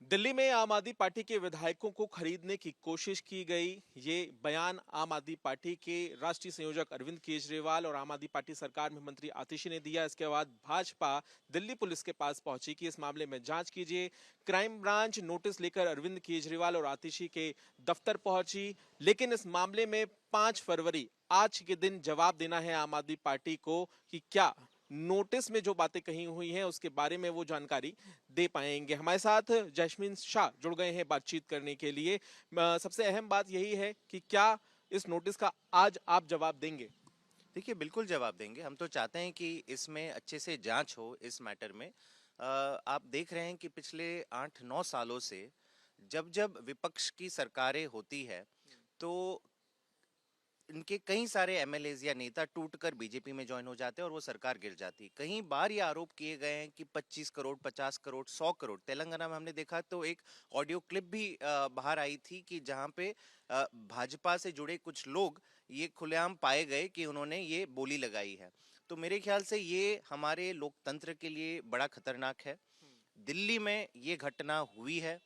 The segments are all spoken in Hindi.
दिल्ली में आम आदमी पार्टी के विधायकों को खरीदने की कोशिश की गई। ये बयान आम आदमी पार्टी के राष्ट्रीय संयोजक अरविंद केजरीवाल और आम आदमी पार्टी सरकार में मंत्री आतिशी ने दिया। इसके बाद भाजपा दिल्ली पुलिस के पास पहुंची कि इस मामले में जांच कीजिए। क्राइम ब्रांच नोटिस लेकर अरविंद केजरीवाल और आतिशी के दफ्तर पहुंची, लेकिन इस मामले में 5 फरवरी आज के दिन जवाब देना है आम आदमी पार्टी को कि क्या नोटिस में जो बातें कही हुई हैं उसके बारे में वो जानकारी दे पाएंगे। हमारे साथ जैस्मिन शाह जुड़ गए हैं बातचीत करने के लिए। सबसे अहम बात यही है कि क्या इस नोटिस का आज आप जवाब देंगे? देखिए, बिल्कुल जवाब देंगे। हम तो चाहते हैं कि इसमें अच्छे से जांच हो इस मैटर में। आप देख रहे हैं कि पिछले 8-9 सालों से जब जब विपक्ष की सरकारें होती है तो इनके कई सारे एमएलएज या नेता टूटकर बीजेपी में ज्वाइन हो जाते हैं और वो सरकार गिर जाती। कई बार ये आरोप किए गए हैं कि 25 करोड़, 50 करोड़, 100 करोड़। तेलंगाना में हमने देखा तो एक ऑडियो क्लिप भी बाहर आई थी कि जहां पे भाजपा से जुड़े कुछ लोग ये खुलेआम पाए गए कि उन्होंने ये बोली लगाई है। तो मेरे ख्याल से ये हमारे लोकतंत्र के लिए बड़ा खतरनाक है। दिल्ली में ये घटना हुई है।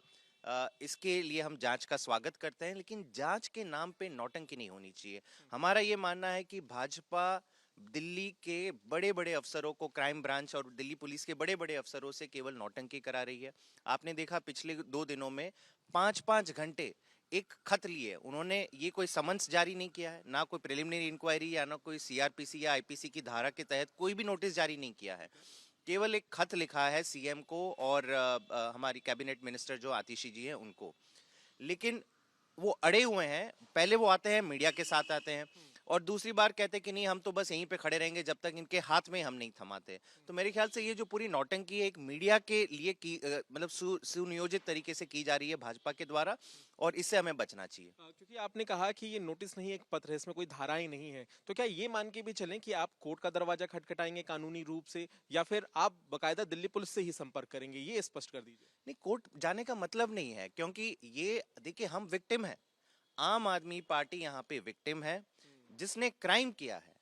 इसके लिए हम जांच का स्वागत करते हैं, लेकिन जांच के नाम पे नौटंकी नहीं होनी चाहिए। हमारा ये मानना है कि भाजपा दिल्ली के बड़े बड़े अफसरों को, क्राइम ब्रांच और दिल्ली पुलिस के बड़े बड़े अफसरों से केवल नौटंकी करा रही है। आपने देखा पिछले 2 दिनों में 5-5 घंटे एक खत लिए उन्होंने। ये कोई समन्स जारी नहीं किया है, ना कोई प्रिलिमिनरी इंक्वायरी या ना कोई सीआरपीसी या आईपीसी की धारा के तहत कोई भी नोटिस जारी नहीं किया है। केवल एक खत लिखा है सीएम को और हमारी कैबिनेट मिनिस्टर जो आतिशी जी हैं उनको। लेकिन वो अड़े हुए हैं। पहले वो आते हैं, मीडिया के साथ आते हैं, और दूसरी बार कहते हैं कि नहीं, हम तो बस यहीं पे खड़े रहेंगे जब तक इनके हाथ में हम नहीं थमाते। तो मेरे ख्याल से ये जो पूरी नौटंकी है एक मीडिया के लिए की मतलब सुनियोजित तरीके से की जा रही है भाजपा के द्वारा, और इससे हमें बचना चाहिए। क्योंकि आपने कहा कि ये नोटिस नहीं, एक पत्र है, इसमें कोई धाराएं नहीं है, तो क्या ये मान के भी चलें कि आप कोर्ट का दरवाजा खटखटाएंगे कानूनी रूप से, या फिर आप बकायदा दिल्ली पुलिस से ही संपर्क करेंगे? ये स्पष्ट कर दीजिए। नहीं, कोर्ट जाने का मतलब नहीं है, क्योंकि ये देखिए, हम विक्टिम हैं। आम आदमी पार्टी यहाँ पे विक्टिम है जिसने क्राइम किया है।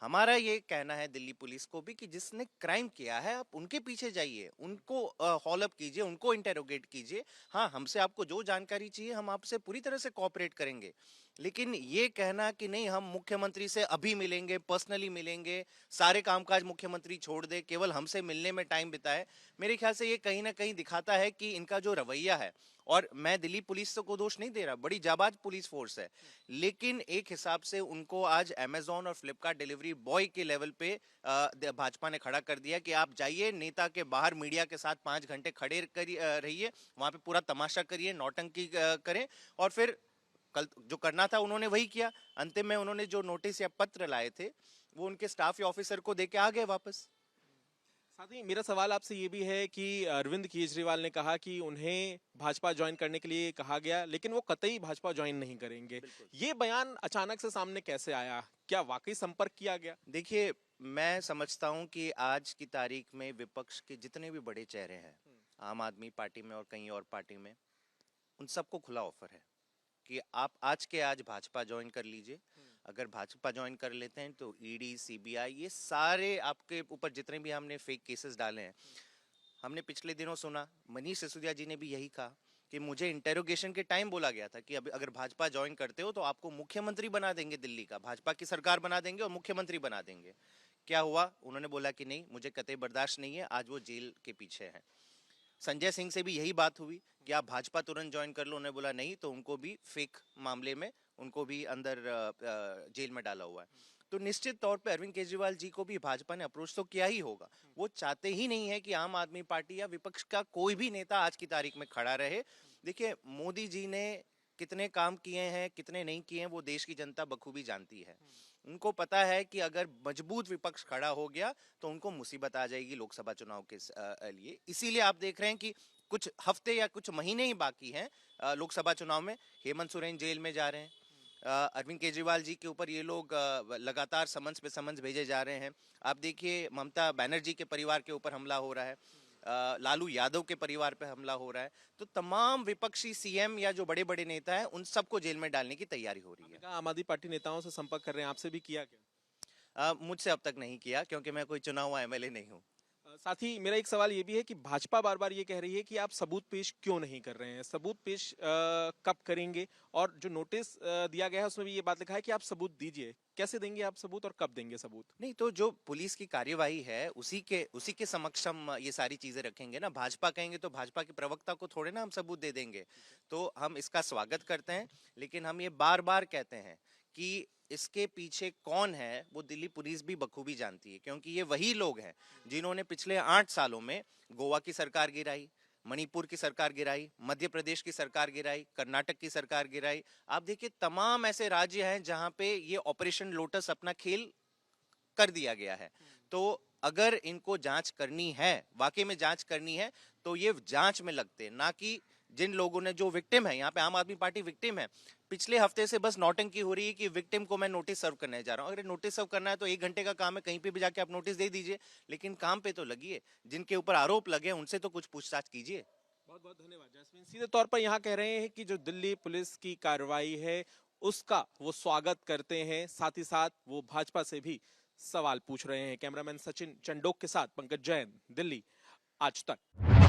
हमारा ये कहना है दिल्ली पुलिस को भी कि जिसने क्राइम किया है आप उनके पीछे जाइए, उनको हॉल अप कीजिए, उनको इंटेरोगेट कीजिए। हाँ, हमसे आपको जो जानकारी चाहिए हम आपसे पूरी तरह से कोऑपरेट करेंगे। लेकिन ये कहना कि नहीं, हम मुख्यमंत्री से अभी मिलेंगे, पर्सनली मिलेंगे, सारे कामकाज मुख्यमंत्री छोड़ दे, केवल हमसे मिलने में टाइम बिताए, मेरे ख्याल से ये कहीं ना कहीं दिखाता है कि इनका जो रवैया है। और मैं दिल्ली पुलिस को दोष नहीं दे रहा, बड़ी जाबाज पुलिस फोर्स है, लेकिन एक हिसाब से उनको आज अमेजोन और फ्लिपकार्ट डिलीवरी बॉय के लेवल पे भाजपा ने खड़ा कर दिया कि आप जाइए नेता के बाहर मीडिया के साथ 5 घंटे खड़े रहिए, वहां पे पूरा तमाशा करिए, नौटंकी करें, और फिर कल जो करना था उन्होंने वही किया। अंतिम में उन्होंने जो नोटिस या पत्र लाए थे वो उनके स्टाफ या ऑफिसर को देके आ गए वापस। साथ ही मेरा सवाल आपसे ये भी है कि अरविंद केजरीवाल ने कहा कि उन्हें भाजपा ज्वाइन करने के लिए कहा गया, लेकिन वो कतई भाजपा ज्वाइन नहीं करेंगे। बिल्कुल। ये बयान अचानक से सामने कैसे आया? क्या वाकई संपर्क किया गया? देखिए, मैं समझता हूं कि आज की तारीख में विपक्ष के जितने भी बड़े चेहरे हैं, आम आदमी पार्टी में और कहीं और पार्टी में, उन सबको खुला ऑफर है कि आप आज के आज भाजपा ज्वाइन कर लीजिए। अगर भाजपा ज्वाइन कर लेते हैं तो ईडी, सीबीआई, ये सारे आपके ऊपर जितने भी हमने फेक केसेस डाले हैं, हमने पिछले दिनों सुना मनीष सिसोदिया जी ने भी यही कहा कि मुझे इंटेरोगेशन के टाइम बोला गया था कि अब अगर भाजपा ज्वाइन करते हो तो आपको मुख्यमंत्री बना देंगे, दिल्ली का भाजपा की सरकार बना देंगे और मुख्यमंत्री बना देंगे। क्या हुआ? उन्होंने बोला कि नहीं, मुझे कतई बर्दाश्त नहीं है। आज वो जेल के पीछे है। संजय सिंह से भी यही बात हुई कि आप भाजपा तुरंत ज्वाइन कर लो, उन्होंने बोला नहीं, तो उनको भी फेक मामले में उनको भी अंदर जेल में डाला हुआ है। तो निश्चित तौर पे अरविंद केजरीवाल जी को भी भाजपा ने अप्रोच तो किया ही होगा। वो चाहते ही नहीं है कि आम आदमी पार्टी या विपक्ष का कोई भी नेता आज की तारीख में खड़ा रहे। देखिए, मोदी जी ने कितने काम किए हैं, कितने नहीं किए हैं, वो देश की जनता बखूबी जानती है। उनको पता है कि अगर मजबूत विपक्ष खड़ा हो गया तो उनको मुसीबत आ जाएगी लोकसभा चुनाव के लिए। इसीलिए आप देख रहे हैं कि कुछ हफ्ते या कुछ महीने ही बाकी हैं लोकसभा चुनाव में। हेमंत सोरेन जेल में जा रहे हैं। अरविंद केजरीवाल जी के ऊपर ये लोग लगातार समन्स पे समन्स भेजे जा रहे हैं। आप देखिए, ममता बनर्जी के परिवार के ऊपर हमला हो रहा है, लालू यादव के परिवार पे हमला हो रहा है। तो तमाम विपक्षी सीएम या जो बड़े बड़े नेता हैं उन सबको जेल में डालने की तैयारी हो रही आपने है। कहा आम आदमी पार्टी नेताओं से संपर्क कर रहे हैं, आपसे भी किया क्या? मुझसे अब तक नहीं किया, क्योंकि मैं कोई चुना हुआ एमएलए नहीं हूँ। साथ ही मेरा एक सवाल ये भी है कि भाजपा बार बार ये कह रही है कि आप सबूत पेश क्यों नहीं कर रहे हैं, सबूत पेश कब करेंगे? और जो नोटिस दिया गया है उसमें भी ये बात लिखा है कि आप सबूत दीजिए। कैसे देंगे आप सबूत और कब देंगे सबूत? नहीं, तो जो पुलिस की कार्यवाही है उसी के समक्ष हम ये सारी चीजें रखेंगे ना। भाजपा कहेंगे तो भाजपा के प्रवक्ता को थोड़े ना हम सबूत दे देंगे। तो हम इसका स्वागत करते हैं, लेकिन हम ये बार बार कहते हैं कि इसके पीछे कौन है वो दिल्ली पुलिस भी बखूबी जानती है, क्योंकि ये वही लोग हैं जिन्होंने पिछले 8 सालों में गोवा की सरकार गिराई, मणिपुर की सरकार गिराई, मध्य प्रदेश की सरकार गिराई, कर्नाटक की सरकार गिराई। आप देखिए तमाम ऐसे राज्य हैं जहां पे ये ऑपरेशन लोटस अपना खेल कर दिया गया है। तो अगर इनको जांच करनी है, वाकई में जांच करनी है, तो ये जांच में लगते, ना कि जिन लोगों ने जो विक्टिम है, यहाँ पे आम आदमी पार्टी विक्टिम है। पिछले हफ्ते से बस नौटंकी हो रही है कि विक्टिम को मैं नोटिस सर्व करने जा रहा हूँ। अगर नोटिस सर्व करना है तो 1 घंटे का काम है, कहीं पे भी जाके आप नोटिस दे दीजिए, लेकिन काम पे तो लगिए। जिनके ऊपर आरोप लगे उनसे तो कुछ पूछताछ कीजिए। बहुत बहुत धन्यवाद जैस्मिन। सीधे तौर पर यहाँ कह रहे हैं कि जो दिल्ली पुलिस की कार्रवाई है उसका वो स्वागत करते हैं, साथ ही साथ वो भाजपा से भी सवाल पूछ रहे हैं। कैमरामैन सचिन चंडोक के साथ पंकज जैन, दिल्ली आज तक।